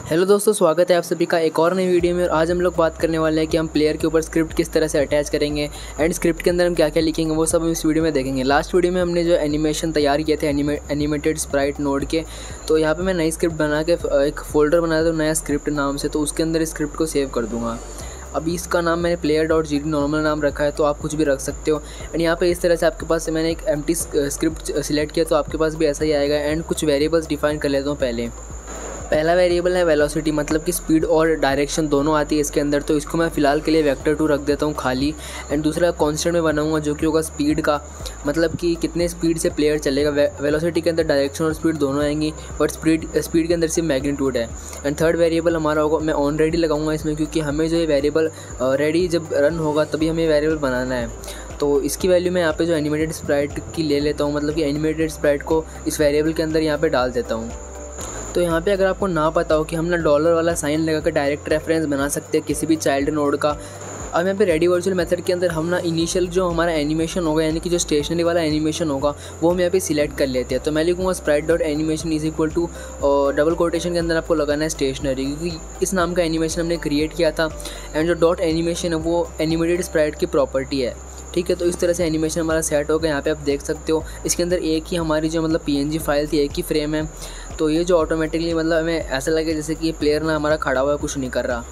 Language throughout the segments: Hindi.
हेलो दोस्तों, स्वागत है आप सभी का एक और नई वीडियो में। और आज हम लोग बात करने वाले हैं कि हम प्लेयर के ऊपर स्क्रिप्ट किस तरह से अटैच करेंगे एंड स्क्रिप्ट के अंदर हम क्या क्या लिखेंगे, वो सब हम इस वीडियो में देखेंगे। लास्ट वीडियो में हमने जो एनिमेशन तैयार किए थे एनिमेटेड स्प्राइट नोड के, तो यहाँ पे मैं नई स्क्रिप्ट बना के एक फ़ोल्डर बनाया था नया स्क्रिप्ट नाम से, तो उसके अंदर स्क्रिप्ट को सेव कर दूँगा। अभी इसका नाम मैंने player.gd नॉर्मल नाम रखा है, तो आप कुछ भी रख सकते हो। एंड यहाँ पे इस तरह से आपके पास मैंने एक एम्प्टी स्क्रिप्ट सिलेक्ट किया, तो आपके पास भी ऐसा ही आएगा। एंड कुछ वेरिएबल्स डिफाइन कर लेता हूँ। पहला वेरिएबल है वेलोसिटी, मतलब कि स्पीड और डायरेक्शन दोनों आती है इसके अंदर, तो इसको मैं फ़िलहाल के लिए वेक्टर 2 रख देता हूँ खाली। एंड दूसरा कॉन्स्टेंट में बनाऊँगा जो कि होगा स्पीड का, मतलब कि कितने स्पीड से प्लेयर चलेगा। वेलोसिटी के अंदर डायरेक्शन और स्पीड दोनों आएंगी, बट स्पीड के अंदर सिर्फ मैग्नीट्यूड है। एंड थर्ड वेरिएबल हमारा होगा, मैं ऑन रेडी लगाऊंगा इसमें, क्योंकि हमें जो ये वेरिएबल रेडी जब रन होगा तभी हमें वेरिएबल बनाना है। तो इसकी वैल्यू मैं यहाँ पे जो एनिमेटेड स्प्राइट की ले लेता हूँ, मतलब कि एनिमेटेड स्प्राइट को इस वेरिएबल के अंदर यहाँ पे डाल देता हूँ। तो यहाँ पे अगर आपको ना पता हो कि हम ना डॉलर वाला साइन लगा कर डायरेक्ट रेफरेंस बना सकते हैं किसी भी चाइल्ड नोड का। अब यहाँ पे रेडी वर्चुअल मेथड के अंदर हम ना इनिशियल जो हमारा एनिमेशन होगा, यानी कि जो स्टेशनरी वाला एनिमेशन होगा, वो हम यहाँ पे सिलेक्ट कर लेते हैं। तो मैं लिखूँगा sprite.animation is equal to double quotation के अंदर आपको लगाना है स्टेशनरी, क्योंकि इस नाम का एनिमेशन हमने क्रिएट किया था। एंड जो डॉट एनिमेशन है वो एनिमेटेड स्प्राइट की प्रॉपर्टी है, ठीक है। तो इस तरह से एनिमेशन हमारा सेट हो गया। यहाँ पे आप देख सकते हो इसके अंदर एक ही हमारी जो मतलब PNG फाइल थी, एक ही फ्रेम है। तो ये जो ऑटोमेटिकली मतलब हमें ऐसा लगे जैसे कि ये प्लेयर ना हमारा खड़ा हुआ है, कुछ नहीं कर रहा।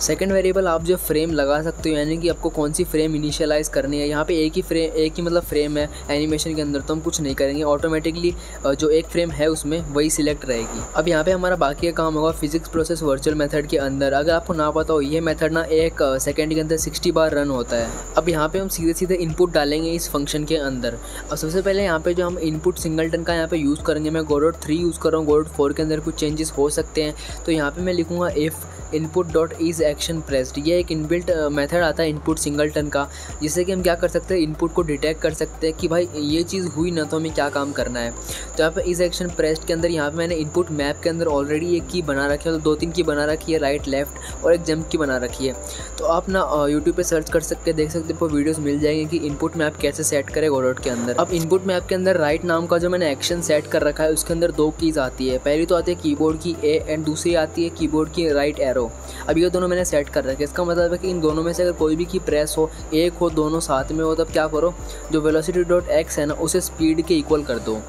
सेकंड वेरिएबल आप जो फ्रेम लगा सकते हो, यानी कि आपको कौन सी फ्रेम इनिशियलाइज़ करनी है। यहाँ पे एक ही मतलब फ्रेम है एनिमेशन के अंदर, तो हम कुछ नहीं करेंगे, ऑटोमेटिकली जो एक फ्रेम है उसमें वही सिलेक्ट रहेगी। अब यहाँ पे हमारा बाकी का काम होगा फिजिक्स प्रोसेस वर्चुअल मेथड के अंदर। अगर आपको ना पता हो, ये मेथड ना एक सेकेंड के अंदर 60 बार रन होता है। अब यहाँ पे हम सीधे इनपुट डालेंगे इस फंक्शन के अंदर। और सबसे पहले यहाँ पे जो हम इनपुट सिंगलटन का यहाँ पे यूज़ करेंगे, मैं Godot 3 यूज़ कर रहा हूँ। Godot 4 के अंदर कुछ चेंजेस हो सकते हैं, तो यहाँ पे मैं लिखूँगा इफ़ input.isActionPressed। ये एक इनबिल्ट मेथड आता है इनपुट सिंगलटन का, जिससे कि हम क्या कर सकते हैं, इनपुट को डिटेक्ट कर सकते हैं कि भाई ये चीज़ हुई ना, तो हमें क्या काम करना है। तो यहाँ पे isActionPressed के अंदर यहाँ पे मैंने इनपुट मैप के अंदर ऑलरेडी एक की बना रखी है, तो 2-3 की बना रखी है, राइट लेफ्ट, और एक जंप की बना रखी है। तो आप ना यूट्यूब पर सर्च कर सकते हैं, देख सकते हैं, वीडियोज़ मिल जाएंगे कि इनपुट मैप कैसे सेट करें Godot के अंदर। अब इनपुट मैप के अंदर राइट नाम का जो मैंने एक्शन सेट कर रखा है, उसके अंदर 2 कीज़ आती है। पहली तो आती है कीबोर्ड की A एंड दूसरी आती है कीबोर्ड की राइट एरो। अब ये दोनों मैंने सेट कर रखे। इसका मतलब है कि इन दोनों में से अगर कोई भी की प्रेस हो, एक हो, दोनों साथ में हो, तब क्या करो, जो velocity.x है ना, उसे स्पीड के इक्वल कर दो।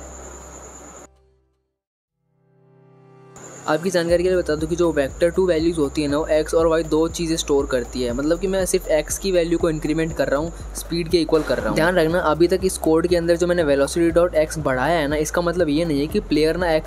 आपकी जानकारी के लिए बता दूं कि जो वेक्टर 2 वैल्यूज़ होती है ना, वो x और y 2 चीज़ें स्टोर करती है। मतलब कि मैं सिर्फ x की वैल्यू को इंक्रीमेंट कर रहा हूँ, स्पीड के इक्वल कर रहा हूँ। ध्यान रखना, अभी तक इस कोड के अंदर जो मैंने velocity.x बढ़ाया है ना, इसका मतलब ये नहीं है कि प्लेयर ना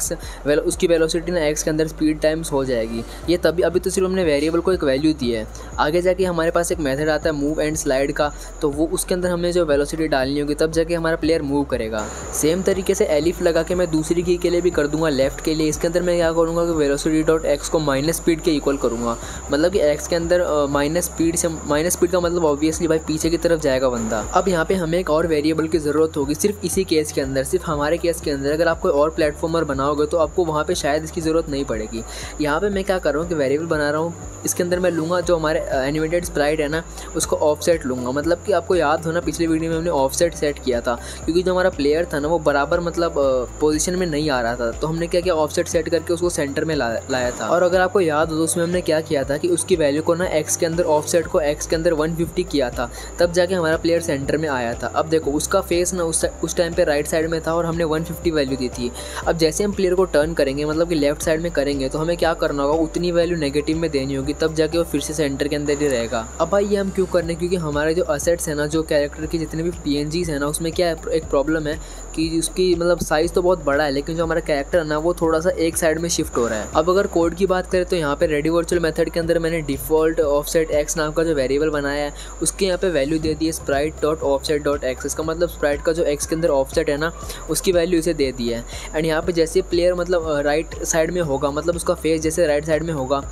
उसकी वेलोसिटी ना x के अंदर स्पीड टाइम्स हो जाएगी। ये तभी, अभी तो सिर्फ हमने वेरिएबल को एक वैल्यू दी है। आगे जाके हमारे पास एक मेथड आता है मूव एंड स्लाइड का, तो वो उसके अंदर हमें जो वेलोसिटी डालनी होगी, तब जाके हमारा प्लेयर मूव करेगा। सेम तरीके से एलिफ लगा के मैं दूसरी की के लिए भी कर दूंगा, लेफ्ट के लिए। इसके अंदर मैं क्या करूँगा कि velocity.x को माइनस स्पीड के इक्वल करूँगा। मतलब कि x के अंदर माइनस स्पीड का मतलब ऑब्वियसली भाई पीछे की तरफ जाएगा बंदा। अब यहाँ पे हमें एक और वेरिएबल की ज़रूरत होगी, सिर्फ इसी केस के अंदर, सिर्फ हमारे केस के अंदर। अगर आप कोई और प्लेटफॉर्मर बनाओगे तो आपको वहाँ पे शायद इसकी ज़रूरत नहीं पड़ेगी। यहाँ पे मैं क्या कर रहा हूँ कि वेरिएबल बना रहा हूँ, इसके अंदर मैं लूँगा जो हमारे एनिमेटेड स्प्राइट है ना, उसको ऑफसेट लूँगा। मतलब कि आपको याद हो ना, पिछले वीडियो में हमने ऑफसेट सेट किया था, क्योंकि जो हमारा प्लेयर था ना, वो बराबर मतलब पोजीशन में नहीं आ रहा था। तो हमने क्या किया, ऑफसेट सेट करके उसको सेंटर में लाया था। और अगर आपको याद हो तो उसमें हमने क्या किया था कि उसकी वैल्यू को ना x के अंदर, ऑफसेट को x के अंदर 150 किया था, तब जाके हमारा प्लेयर सेंटर में आया था। अब देखो, उसका फेस ना उस टाइम पे राइट साइड में था और हमने 150 वैल्यू दी थी। अब जैसे हम प्लेयर को टर्न करेंगे, मतलब कि लेफ्ट साइड में करेंगे, तो हमें क्या करना होगा, उतनी वैल्यू नेगेटिव में देनी होगी, तब जाके वो फिर से सेंटर के अंदर ही रहेगा। अब भाई ये हम क्यों कर रहे हैं, क्योंकि हमारे जो असेट्स है ना, जो कैरेक्टर की जितने भी PNGs है ना, उसमें क्या एक प्रॉब्लम है कि उसकी मतलब साइज़ तो बहुत बड़ा है, लेकिन जो हमारा कैरेक्टर है ना, वो थोड़ा सा एक साइड में शिफ्ट हो रहा है। अब अगर कोड की बात करें तो यहाँ पे रेडी वर्चुअल मेथड के अंदर मैंने डिफ़ॉल्ट ऑफसेट x नाम का जो वेरिएबल बनाया है, उसके यहाँ पे वैल्यू दे दी है sprite.offset.x। इसका मतलब स्प्राइट का जो x के अंदर ऑफसेट है ना, उसकी वैल्यू इसे दे दी है। एंड यहाँ पे जैसे प्लेयर मतलब राइट साइड में होगा, मतलब उसका फेस जैसे राइट साइड में होगा,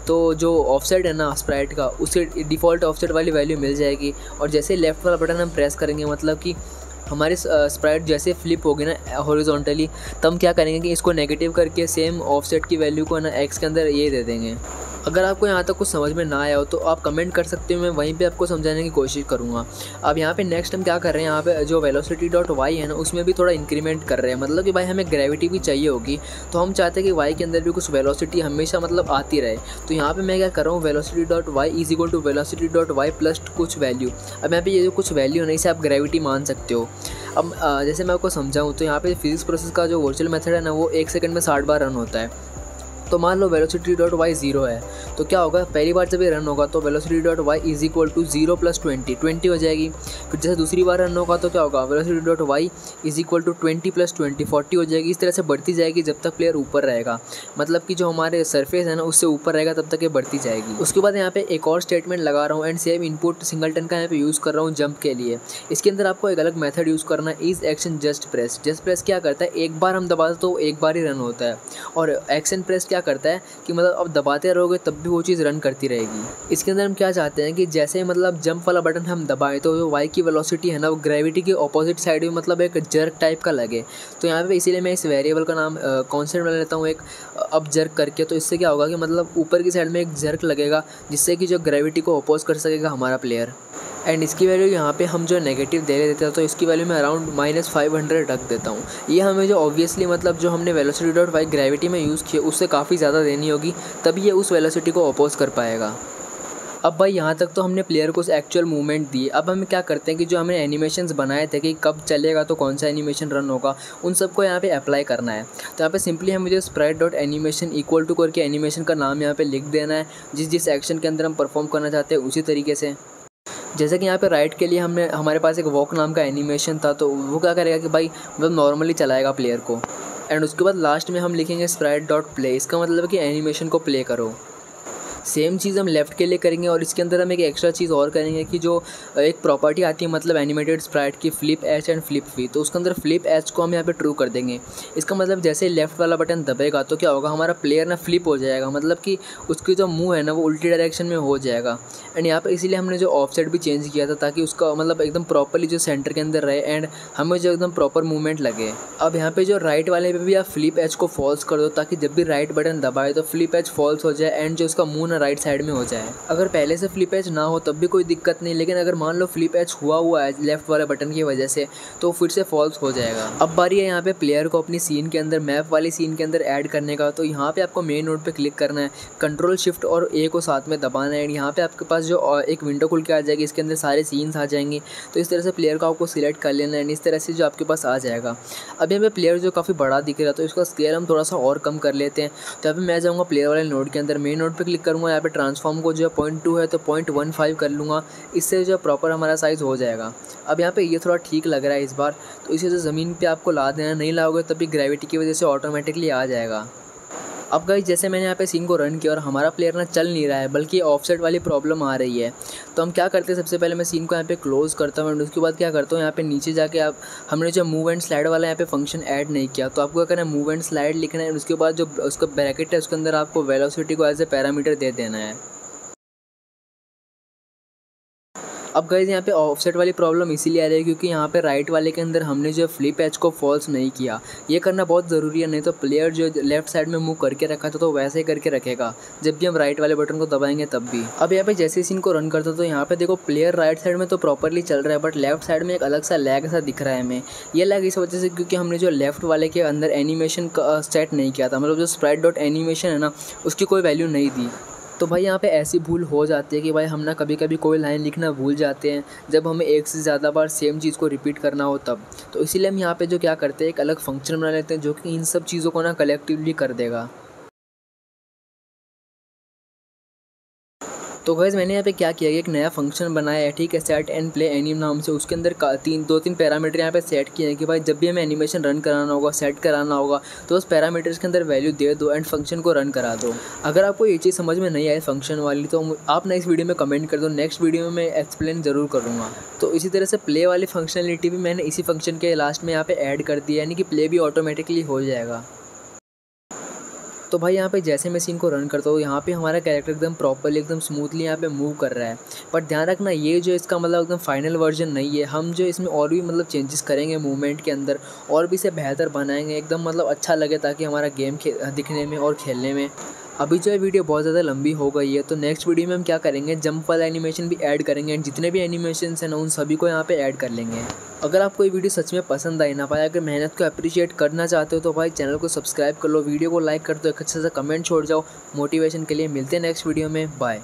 तो जो ऑफसेट है ना स्प्राइट का, उसे डिफ़ॉल्ट ऑफसेट वाली वैल्यू मिल जाएगी। और जैसे लेफ्ट वाला बटन हम प्रेस करेंगे, मतलब कि हमारी स्प्राइट जैसे फ्लिप होगी ना हॉरिजॉन्टली, तब हम क्या करेंगे कि इसको नेगेटिव करके सेम ऑफसेट की वैल्यू को ना x के अंदर ये दे देंगे। अगर आपको यहाँ तक कुछ समझ में ना आया हो तो आप कमेंट कर सकते हो, मैं वहीं पे आपको समझाने की कोशिश करूँगा। अब यहाँ पे नेक्स्ट हम क्या कर रहे हैं, यहाँ पे जो वेलोसिटी डॉट वाई है ना उसमें भी थोड़ा इंक्रीमेंट कर रहे हैं। मतलब कि भाई हमें ग्रेविटी भी चाहिए होगी, तो हम चाहते हैं कि वाई के अंदर भी कुछ वेलोसिटी हमेशा मतलब आती रहे। तो यहाँ पर मैं क्या कर रहा हूँ, velocity dot y is equal to velocity dot y plus कुछ वैल्यू। अब यहाँ पे ये जो कुछ वैल्यू है ना इसे आप ग्रेविटी मान सकते हो। अब जैसे मैं आपको समझाऊँ तो यहाँ पे फिजिक्स प्रोसेस का जो वर्चुअल मेथड है ना वो 1 सेकंड में 60 बार रन होता है। तो मान लो वेलोसिटी डॉट वाई 0 है, तो क्या होगा, पहली बार जब ये रन होगा तो velocity dot y is equal to 0 + 20 हो जाएगी। फिर जैसे दूसरी बार रन होगा तो क्या होगा, velocity dot y is equal to 20 + 20 40 हो जाएगी। इस तरह से बढ़ती जाएगी जब तक प्लेयर ऊपर रहेगा, मतलब कि जो हमारे सरफेस है ना उससे ऊपर रहेगा तब तक ये बढ़ती जाएगी। उसके बाद यहाँ पे एक और स्टेटमेंट लगा रहा हूँ एंड सेम इनपुट सिंगलटन का यहाँ पे यूज़ कर रहा हूँ जंप के लिए। इसके अंदर आपको एक अलग मेथड यूज़ करना है, is action just press. Just press क्या करता है, एक बार हम दबाते तो एक बार ही रन होता है, और एक्शन प्रेस क्या करता है कि मतलब अब दबाते रहोगे तब भी वो चीज़ रन करती रहेगी। इसके अंदर हम क्या चाहते हैं कि जैसे मतलब जंप वाला बटन हम दबाएं तो जो वाई की वेलोसिटी है ना वो ग्रेविटी के ऑपोजिट साइड में मतलब एक जर्क टाइप का लगे। तो यहाँ पे इसीलिए मैं इस वेरिएबल का नाम कॉन्स्टेंट बना लेता हूँ एक अब जर्क करके। तो इससे क्या होगा कि मतलब ऊपर की साइड में एक जर्क लगेगा जिससे कि जो ग्रेविटी को अपोज कर सकेगा हमारा प्लेयर। एंड इसकी वैल्यू यहाँ पे हम जो नेगेटिव दे देते हैं तो इसकी वैल्यू मैं अराउंड -500 रख देता हूँ। ये हमें जो ऑब्वियसली मतलब जो हमने वेलोसिटी डॉट वाई ग्रेविटी में यूज़ किया उससे काफ़ी ज़्यादा देनी होगी, तभी ये उस वेलोसिटी को अपोज कर पाएगा। अब भाई यहाँ तक तो हमने प्लेयर को एक्चुअल मूवमेंट दी। अब हम क्या करते हैं कि जो हमने एनिमेशंस बनाए थे कि कब चलेगा तो कौन सा एनिमेशन रन होगा, उन सबको यहाँ पे अप्लाई करना है। तो यहाँ पे सिंपली हमें जो sprite dot animation equal to करके एनिमेशन का नाम यहाँ पे लिख देना है, जिस एक्शन के अंदर हम परफॉर्म करना चाहते हैं उसी तरीके से। जैसे कि यहाँ पे राइट के लिए हमारे पास एक वॉक नाम का एनिमेशन था, तो वो क्या करेगा कि भाई मतलब नॉर्मली चलाएगा प्लेयर को। एंड उसके बाद लास्ट में हम लिखेंगे स्प्राइट डॉट प्ले। इसका मतलब है कि एनिमेशन को प्ले करो। सेम चीज़ हम लेफ़्ट के लिए करेंगे, और इसके अंदर हम एक एक्स्ट्रा चीज़ और करेंगे कि जो एक प्रॉपर्टी आती है मतलब एनिमेटेड स्प्राइट की, flip H and flip V. तो उसके अंदर फ्लिप एच को हम यहाँ पे ट्रू कर देंगे। इसका मतलब जैसे लेफ़्ट वाला बटन दबेगा तो क्या होगा, हमारा प्लेयर ना फ्लिप हो जाएगा, मतलब कि उसकी जो मुँह है ना वो उल्टी डायरेक्शन में हो जाएगा। एंड यहाँ पे इसीलिए हमने जो ऑफसेट भी चेंज किया था ताकि उसका मतलब एकदम प्रॉपरली जो सेंटर के अंदर रहे एंड हमें जो एकदम प्रॉपर मूवमेंट लगे। अब यहाँ पे जो राइट वाले पे भी आप फ्लिप एच को फॉल्स कर दो ताकि जब भी राइट बटन दबाए तो फ्लिप एच फॉल्स हो जाए एंड जो उसका मुँह ना राइट साइड में हो जाए। अगर पहले से फ्लिप एच ना हो तब भी कोई दिक्कत नहीं, लेकिन अगर मान लो फ्लिप एच हुआ है लेफ्ट वाले बटन की वजह से तो फिर से फॉल्स हो जाएगा। अब बारी है यहाँ पे प्लेयर को अपनी सीन के अंदर, मैप वाली सीन के अंदर ऐड करने का। तो यहाँ पे आपको मेन नोड पे क्लिक करना है, कंट्रोल शिफ्ट और ए को साथ में दबाना है। यहाँ पे आपके पास जो एक विंडो खुल के आ जाएगी, इसके अंदर सारे सीन्स आ जाएंगे। तो इस तरह से प्लेयर को आपको सिलेक्ट कर लेना है, इस तरह से जो आपके पास आ जाएगा। अब यहाँ पे प्लेयर जो काफ़ी बड़ा दिख रहा है तो इसका स्केल हम थोड़ा सा और कम कर लेते हैं। तो यहाँ पे मैं जाऊँगा प्लेयर वाले नोड के अंदर, मेन नोड पे क्लिक करूँगा, यहाँ पे ट्रांसफॉर्म को जो 0.2 है तो 0.15 कर लूँगा। इससे जो प्रॉपर हमारा साइज़ हो जाएगा। अब यहाँ पे ये थोड़ा ठीक लग रहा है इस बार, तो इसे जो ज़मीन पे आपको ला देना, नहीं लाओगे तभी ग्रेविटी की वजह से ऑटोमेटिकली आ जाएगा। अब गाइस जैसे मैंने यहाँ पे सीन को रन किया और हमारा प्लेयर ना चल नहीं रहा है बल्कि ऑफसेट वाली प्रॉब्लम आ रही है, तो हम क्या करते हैं, सबसे पहले मैं सीन को यहाँ पे क्लोज करता हूँ। उसके बाद क्या करता हूँ, यहाँ पे नीचे जाके आप हमने जो मूव एंड स्लाइड वाला यहाँ पे फंक्शन ऐड नहीं किया, तो आपको क्या करना है, मूव एंड स्लाइड लिखना है। उसके बाद जो उसका ब्रैकेट है उसके अंदर आपको वेलोसिटी को एज ए पैरामीटर दे देना है। अब गाइस यहाँ पे ऑफसेट वाली प्रॉब्लम इसीलिए आ रही है क्योंकि यहाँ पे राइट वाले के अंदर हमने जो फ्लिप एच को फॉल्स नहीं किया। ये करना बहुत ज़रूरी है, नहीं तो प्लेयर जो लेफ्ट साइड में मूव करके रखा था तो वैसे ही करके रखेगा जब भी हम राइट वाले बटन को दबाएंगे तब भी। अब यहाँ पे जैसे सीन को रन करते तो यहाँ पे देखो प्लेयर राइट साइड में तो प्रॉपरली चल रहा है, बट लेफ्ट साइड में एक अलग सा लैग सा दिख रहा है हमें। ये लैग इस वजह से क्योंकि हमने जो लेफ्ट वाले के अंदर एनिमेशन का सेट नहीं किया था, मतलब जो स्प्राइट डॉट एनिमेशन है ना उसकी कोई वैल्यू नहीं दी। तो भाई यहाँ पे ऐसी भूल हो जाती है कि भाई हम ना कभी कभी कोई लाइन लिखना भूल जाते हैं जब हमें एक से ज़्यादा बार सेम चीज़ को रिपीट करना हो तब। तो इसीलिए हम यहाँ पे जो क्या करते हैं, एक अलग फंक्शन बना लेते हैं जो कि इन सब चीज़ों को ना कलेक्टिवली कर देगा। तो गाइस मैंने यहाँ पे क्या किया कि एक नया फंक्शन बनाया है, ठीक है, सेट एंड प्ले एनिम नाम से। उसके अंदर दो तीन पैरामीटर यहाँ पे सेट किए हैं कि भाई जब भी हमें एनिमेशन रन कराना होगा, सेट कराना होगा, तो उस पैरामीटर्स के अंदर वैल्यू दे दो एंड फंक्शन को रन करा दो। अगर आपको ये चीज़ समझ में नहीं आई फंक्शन वाली तो आप ना इस वीडियो में कमेंट कर दो, नेक्स्ट वीडियो में मैं एक्सप्लेन ज़रूर करूँगा। तो इसी तरह से प्ले वाली फंक्शनलिटी भी मैंने इसी फंक्शन के लास्ट में यहाँ पे ऐड कर दी है, यानी कि प्ले भी ऑटोमेटिकली हो जाएगा। तो भाई यहाँ पे जैसे मैं सीन को रन करता हूँ, यहाँ पे हमारा कैरेक्टर एकदम प्रॉपरली एकदम स्मूथली यहाँ पे मूव कर रहा है। पर ध्यान रखना ये जो इसका मतलब एकदम फाइनल वर्जन नहीं है, हम जो इसमें और भी मतलब चेंजेस करेंगे मूवमेंट के अंदर और भी इसे बेहतर बनाएंगे, एकदम मतलब अच्छा लगे ताकि हमारा गेम दिखने में और खेलने में अभी जो है वीडियो बहुत ज़्यादा लंबी हो गई है, तो नेक्स्ट वीडियो में हम क्या करेंगे, जंप वाला एनिमेशन भी ऐड करेंगे एंड जितने भी एनिमेशन हैं ना उन सभी को यहाँ पे ऐड कर लेंगे। अगर आपको ये वीडियो सच में पसंद आई ना भाई, अगर मेहनत को अप्रिशिएट करना चाहते हो तो भाई चैनल को सब्सक्राइब कर लो, वीडियो को लाइक कर दो, एक अच्छा सा कमेंट छोड़ जाओ मोटिवेशन के लिए। मिलते हैं नेक्स्ट वीडियो में, बाय।